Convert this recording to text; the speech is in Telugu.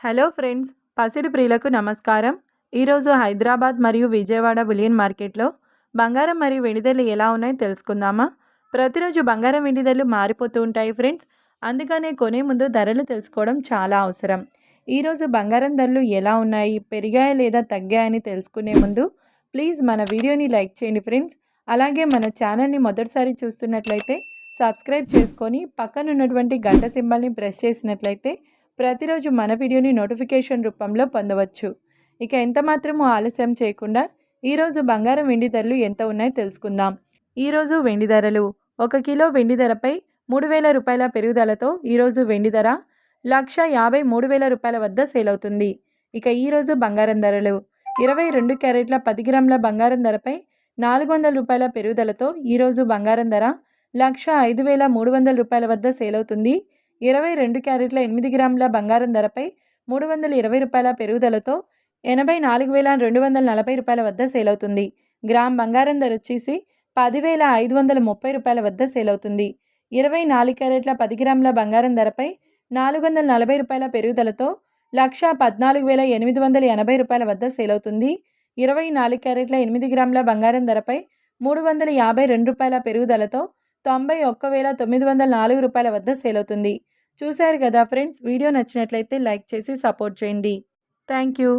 హలో ఫ్రెండ్స్, పసిడి ప్రియులకు నమస్కారం. ఈరోజు హైదరాబాద్ మరియు విజయవాడ బులియన్ మార్కెట్లో బంగారం మరియు వెండి ధరలు ఎలా ఉన్నాయో తెలుసుకుందామా? ప్రతిరోజు బంగారం వెండి ధరలు మారిపోతూ ఉంటాయి ఫ్రెండ్స్. అందుకనే కొనే ముందు ధరలు తెలుసుకోవడం చాలా అవసరం. ఈరోజు బంగారం ధరలు ఎలా ఉన్నాయి, పెరిగాయా లేదా తగ్గాయని తెలుసుకునే ముందు ప్లీజ్ మన వీడియోని లైక్ చేయండి ఫ్రెండ్స్. అలాగే మన ఛానల్ని మొదటిసారి చూస్తున్నట్లయితే సబ్స్క్రైబ్ చేసుకొని పక్కనున్నటువంటి గంట సింబల్ని ప్రెస్ చేసినట్లయితే ప్రతిరోజు మన వీడియోని నోటిఫికేషన్ రూపంలో పొందవచ్చు. ఇక ఎంత మాత్రమూ ఆలస్యం చేయకుండా ఈరోజు బంగారం వెండి ధరలు ఎంత ఉన్నాయో తెలుసుకుందాం. ఈరోజు వెండి ధరలు 1 కిలో వెండి ధరపై 3,000 రూపాయల పెరుగుదలతో ఈరోజు వెండి ధర 1,53,000 రూపాయల వద్ద సేల్ అవుతుంది. ఇక ఈరోజు బంగారం ధరలు 22 క్యారెట్ల 10 గ్రాముల బంగారం ధరపై 400 రూపాయల పెరుగుదలతో ఈరోజు బంగారం ధర 1,05,300 రూపాయల వద్ద సేల్ అవుతుంది. 22 క్యారెట్ల 8 గ్రాముల బంగారం ధరపై 320 రూపాయల పెరుగుదలతో 84,240 రూపాయల వద్ద సేల్ అవుతుంది. గ్రామ్ బంగారం ధర వచ్చేసి 10,530 రూపాయల వద్ద సేల్ అవుతుంది. 24 క్యారెట్ల 10 గ్రాముల బంగారం ధరపై 440 రూపాయల పెరుగుదలతో 1,14,880 రూపాయల వద్ద సేల్ అవుతుంది. 24 క్యారెట్ల 8 గ్రాముల బంగారం ధరపై 352 రూపాయల పెరుగుదలతో 91,904 రూపాయల వద్ద సేల్ అవుతుంది. చూశారు కదా ఫ్రెండ్స్, వీడియో నచ్చినట్లయితే లైక్ చేసి సపోర్ట్ చేయండి. Thank you.